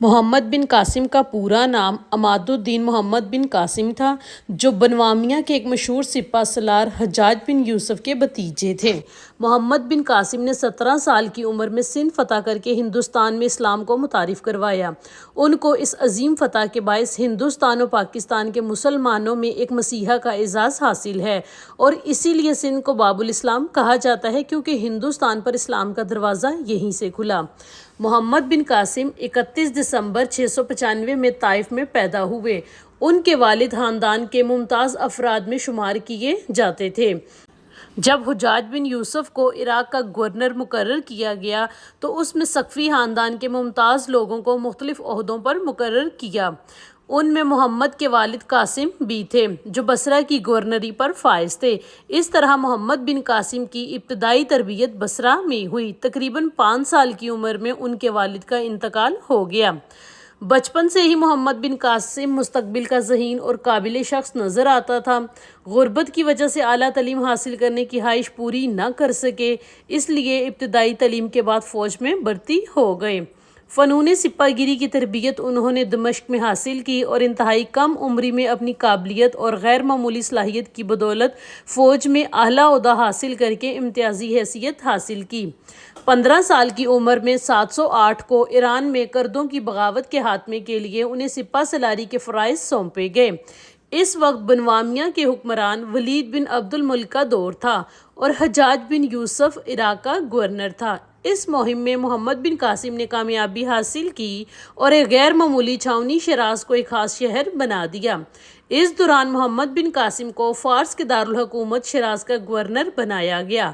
मोहम्मद बिन कासिम का पूरा नाम अमादुद्दीन मोहम्मद बिन कासिम था, जो बनवामिया के एक मशहूर सिपा सलार हज्जाज बिन यूसुफ के भतीजे थे। मोहम्मद बिन कासिम ने 17 साल की उम्र में सिंध फतह करके हिंदुस्तान में इस्लाम को मुतारिफ करवाया। उनको इस अजीम फतह के बायस हिंदुस्तान और पाकिस्तान के मुसलमानों में एक मसीहा का एजाज़ हासिल है और इसीलिए सिंध को बाबुल इस्लाम कहा जाता है, क्योंकि हिंदुस्तान पर इस्लाम का दरवाज़ा यहीं से खुला। मोहम्मद बिन कासिम 31 दिसंबर 695 में ताइफ में पैदा हुए। उनके वालिद ख़ानदान के मुमताज़ अफराद में शुमार किए जाते थे। जब हुज्जाज बिन यूसुफ को इराक़ का गवर्नर मुकर्रर किया गया तो उसमें सकफ़ी ख़ानदान के मुमताज़ लोगों को मुख्तलिफ़ ओहदों पर मुकर्रर किया। उनमें मोहम्मद के वालिद कासिम भी थे, जो बसरा की गवर्नरी पर फाइज थे। इस तरह मोहम्मद बिन कासिम की इब्तदाई तरबियत बसरा में हुई। तकरीबन 5 साल की उम्र में उनके वालिद का इंतकाल हो गया। बचपन से ही मोहम्मद बिन कासिम मुस्तकबिल का ज़हीन और काबिल शख्स नज़र आता था। गुर्बत की वजह से आला तलीम हासिल करने की ख्वाहिश पूरी न कर सके, इसलिए इब्तदाई तलीम के बाद फ़ौज में भर्ती हो गए। फ़नून सिपाहीगिरी की तरबियत उन्होंने दमिश्क में हासिल की और इंतहाई कम उम्री में अपनी काबिलियत और गैर मामूली सलाहियत की बदौलत फ़ौज में आला ओहदा हासिल करके इम्तियाजी हैसियत हासिल की। 15 साल की उम्र में 708 को ईरान में कर्दों की बगावत के खात्मे के लिए उन्हें सिपा सलारी के फ़राइज़ सौंपे गए। इस वक्त बनवामिया के हुक्मरान वलीद बिन अब्दुल मुल्क का दौर था और हज्जाज बिन यूसुफ इराक़ का गवर्नर था। इस मुहिम में मोहम्मद बिन कासिम ने कामयाबी हासिल की और एक गैर मामूली छावनी शिराज को एक ख़ास शहर बना दिया। इस दौरान मोहम्मद बिन कासिम को फ़ारस के दारुल हुकूमत शिराज का गवर्नर बनाया गया।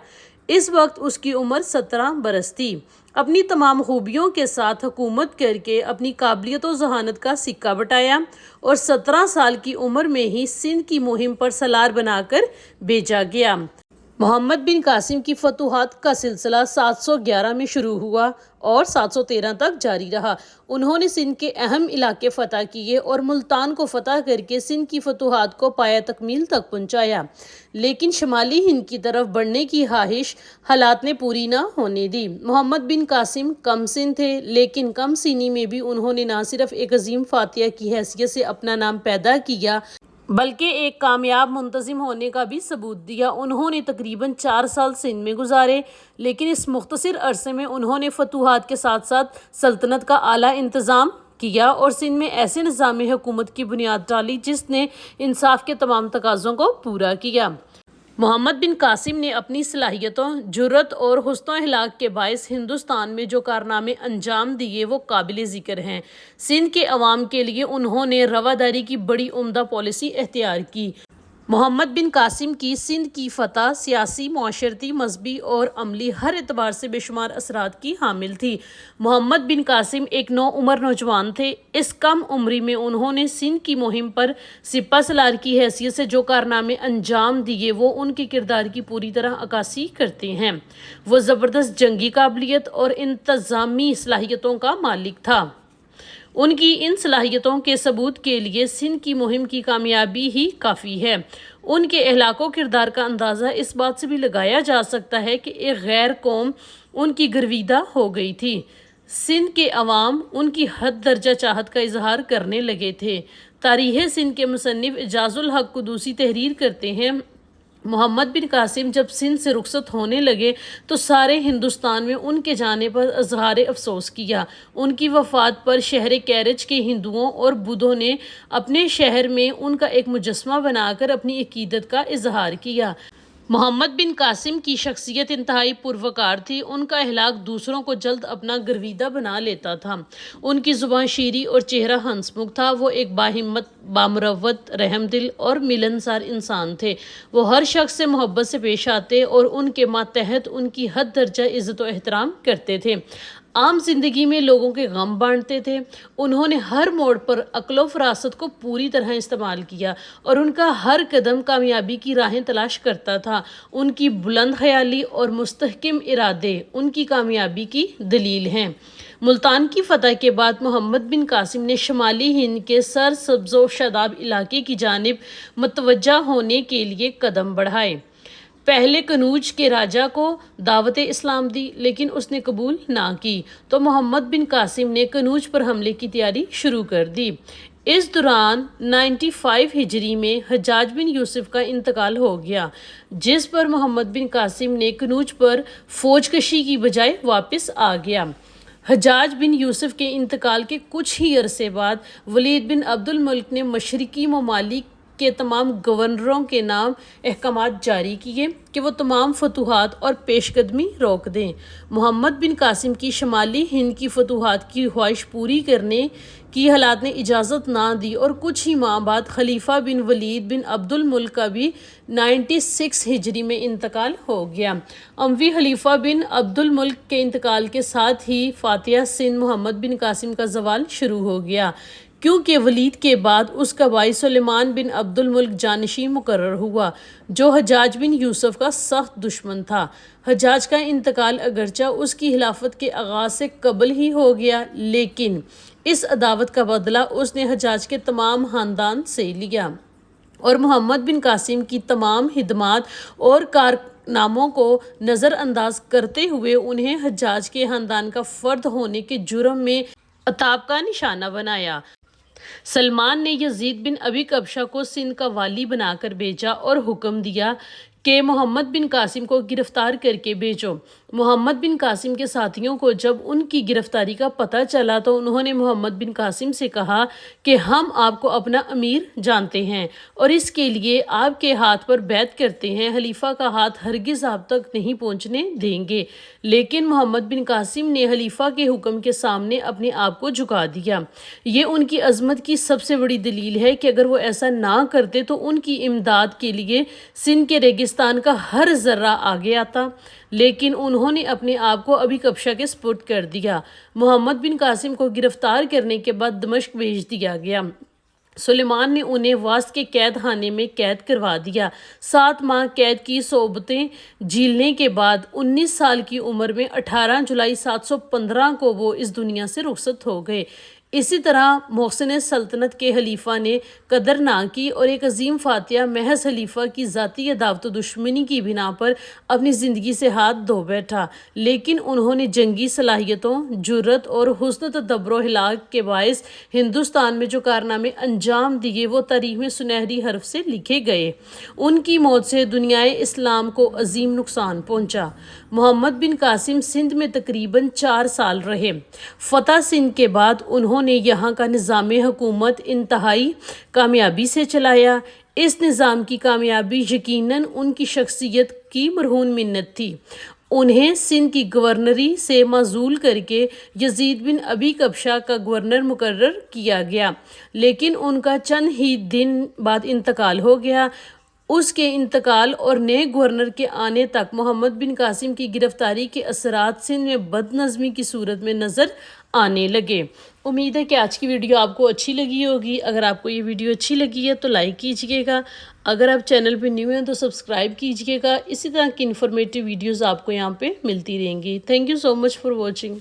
इस वक्त उसकी उम्र 17 बरस थी। अपनी तमाम खूबियों के साथ हुकूमत करके अपनी काबिलियत और जहानत का सिक्का बटाया और 17 साल की उम्र में ही सिंध की मुहिम पर सलार बनाकर भेजा गया। मोहम्मद बिन कासिम की फतूहात का सिलसिला 711 में शुरू हुआ और 713 तक जारी रहा। उन्होंने सिंध के अहम इलाके फ़तह किए और मुल्तान को फ़तह करके सिंध की फतूहात को पाया तकमील तक पहुँचाया, लेकिन शुमाली हिंद की तरफ बढ़ने की ख्वाहिश हालात ने पूरी न होने दी। मोहम्मद बिन कासिम कम सिन थे, लेकिन कम सिनी में भी उन्होंने न सिर्फ एक अजीम फातिह की हैसियत से अपना नाम पैदा किया, बल्कि एक कामयाब मुंतज़िम होने का भी सबूत दिया। उन्होंने तकरीबन 4 साल सिंध में गुजारे, लेकिन इस मुख्तसर अरसे में उन्होंने फतूहात के साथ साथ सल्तनत का आला इंतज़ाम किया और सिंध में ऐसे निज़ाम हुकूमत की बुनियाद डाली जिसने इंसाफ के तमाम तकाज़ों को पूरा किया। मोहम्मद बिन कासिम ने अपनी सलाहियतों, जुर्रत और हुस्न अखलाक के बायस हिंदुस्तान में जो कारनामे अंजाम दिए वो काबिल ज़िक्र हैं। सिंध के अवाम के लिए उन्होंने रवादारी की बड़ी उम्दा पॉलिसी अख्तियार की। मोहम्मद बिन कासिम की सिंध की फ़तह सियासी, माशरती, मजहबी और अमली हर एतबार से बेशुमार असरात की हामिल थी। मोहम्मद बिन कासिम एक नौउम्र नौजवान थे। इस कम उम्री में उन्होंने सिंध की मुहिम पर सिपा सलार की हैसियत से जो कारनामे अंजाम दिए वो उनके किरदार की पूरी तरह अक्कासी करते हैं। वो ज़बरदस्त जंगी काबिलियत और इंतज़ामी सलाहियतों का मालिक था। उनकी इन सलाहियतों के सबूत के लिए सिंध की मुहिम की कामयाबी ही काफ़ी है। उनके अहलाक व किरदार का अंदाज़ा इस बात से भी लगाया जा सकता है कि एक गैर कौम उनकी गर्विदा हो गई थी। सिंध के अवाम उनकी हद दर्जा चाहत का इजहार करने लगे थे। तारीख़ सिंध के मुसन्निफ़ इजाज़ुल हक़ कुदूसी तहरीर करते हैं, मोहम्मद बिन कासिम जब सिंध से रुखसत होने लगे तो सारे हिंदुस्तान में उनके जाने पर इज़हार अफसोस किया। उनकी वफ़ात पर शहर कैरज के हिंदुओं और बुद्धों ने अपने शहर में उनका एक मुजस्मा बनाकर अपनी अकीदत का इज़हार किया। मोहम्मद बिन कासिम की शख्सियत इंतहाई पुरवकार थी। उनका अखलाक दूसरों को जल्द अपना गर्विदा बना लेता था। उनकी ज़ुबान शीरी और चेहरा हंसमुख था। वो एक बाहिम्मत, बामुरव्वत, रहमदिल और मिलनसार इंसान थे। वो हर शख्स से मोहब्बत से पेश आते और उनके मातहत उनकी हद दर्जा इज़्ज़त व एहतराम करते थे। आम जिंदगी में लोगों के गम बांटते थे। उन्होंने हर मोड़ पर अक्ल व फरासत को पूरी तरह इस्तेमाल किया और उनका हर कदम कामयाबी की राहें तलाश करता था। उनकी बुलंद ख्याली और मुस्तहकिम इरादे उनकी कामयाबी की दलील हैं। मुल्तान की फ़तह के बाद मोहम्मद बिन कासिम ने शुमाली हिंद के सर सब्ज़ो शादाब इलाके की जानिब मतवज्जा होने के लिए कदम बढ़ाए। پہلے کنوج کے راجا کو دعوت اسلام دی لیکن اس نے قبول نہ کی تو محمد بن قاسم نے کنوج پر حملے کی تیاری شروع کر دی۔ اس دوران 95 ہجری میں حجاج بن یوسف کا انتقال ہو گیا، جس پر محمد بن قاسم نے کنوج پر فوج کشی کی بجائے واپس آ گیا۔ حجاج بن یوسف کے انتقال کے کچھ ہی عرصے بعد ولید بن عبد الملک نے مشرقی ممالک کے تمام گورنروں کے نام احکامات جاری کیے کہ وہ تمام فتوحات اور پیش قدمی روک دیں۔ محمد بن قاسم کی شمالی ہند کی فتوحات کی خواہش پوری کرنے کی حالات نے اجازت نہ دی اور کچھ ہی ماہ بعد خلیفہ بن ولید بن عبد الملک کا بھی 96 ہجری میں انتقال ہو گیا۔ اموی خلیفہ بن عبد الملک کے انتقال کے ساتھ ہی فاتح سندھ محمد بن قاسم کا زوال شروع ہو گیا، کیونکہ ولید کے بعد اس کا بھائی سلیمان بن عبد الملک جانشین مقرر ہوا، جو حجاج بن یوسف کا سخت دشمن تھا۔ حجاج کا انتقال اگرچہ اس کی خلافت کے آغاز سے قبل ہی ہو گیا، لیکن اس عداوت کا بدلہ اس نے حجاج کے تمام خاندان سے لیا اور محمد بن قاسم کی تمام خدمات اور کارناموں کو نظر انداز کرتے ہوئے انہیں حجاج کے خاندان کا فرد ہونے کے جرم میں عتاب کا نشانہ بنایا۔ سلمان نے یزید بن ابی کبشہ کو سندھ کا والی بنا کر بھیجا اور حکم دیا کہ محمد بن قاسم کو گرفتار کر کے بھیجو۔ محمد بن قاسم کے ساتھیوں کو جب ان کی گرفتاری کا پتہ چلا تو انہوں نے محمد بن قاسم سے کہا کہ ہم آپ کو اپنا امیر جانتے ہیں اور اس کے لیے آپ کے ہاتھ پر بیعت کرتے ہیں، خلیفہ کا ہاتھ ہرگز آپ تک نہیں پہنچنے دیں گے۔ لیکن محمد بن قاسم نے خلیفہ کے حکم کے سامنے اپنے آپ کو جھکا دیا۔ یہ ان کی عظمت کی سب سے بڑی دلیل ہے کہ اگر وہ ایسا نہ کرتے تو ان کی امداد کے لیے سندھ کے ریگستان کا ہر ذرہ آگے آتا، لیکن انہوں نے اپنے آپ کو ابی کبشہ کے سپرد کر دیا۔ محمد بن قاسم کو گرفتار کرنے کے بعد دمشق بھیج دیا گیا۔ سلیمان نے انہیں واسط کے قید خانے میں قید کروا دیا۔ 7 ماہ قید کی صعوبتیں جھیلنے کے بعد 19 سال کی عمر میں 18 جولائی 715 کو وہ اس دنیا سے رخصت ہو گئے۔ اسی طرح محسن سلطنت کے خلیفہ نے قدر نہ کی اور ایک عظیم فاتح محض خلیفہ کی ذاتی عداوت و دشمنی کی بنا پر اپنی زندگی سے ہاتھ دھو بیٹھا، لیکن انہوں نے جنگی صلاحیتوں، جرأت اور حسن تدبر و ہلاک کے باعث ہندوستان میں جو کارنامے انجام دیے وہ تاریخ میں سنہری حرف سے لکھے گئے۔ ان کی موت سے دنیائے اسلام کو عظیم نقصان پہنچا۔ محمد بن قاسم سندھ میں تقریباً 4 سال رہے۔ فتح سندھ کے بعد انہوں نے یہاں کا نظام حکومت انتہائی کامیابی سے چلایا۔ اس نظام کی کامیابی یقیناً ان کی شخصیت کی مرہون منت تھی۔ انہیں سندھ کی گورنری سے معزول کر کے یزید بن ابی کبشہ کا گورنر مقرر کیا گیا، لیکن ان کا چند ہی دن بعد انتقال ہو گیا۔ اس کے انتقال اور نئے گورنر کے آنے تک محمد بن قاسم کی گرفتاری کے اثرات سندھ میں بد نظمی کی صورت میں نظر آنے لگے۔ امید ہے کہ آج کی ویڈیو آپ کو اچھی لگی ہوگی۔ اگر آپ کو یہ ویڈیو اچھی لگی ہے تو لائک کیجئے گا، اگر آپ چینل پہ نیو ہیں تو سبسکرائب کیجئے گا۔ اسی طرح کی انفارمیٹیو ویڈیوز آپ کو یہاں پہ ملتی رہیں گی۔ Thank you so much for watching.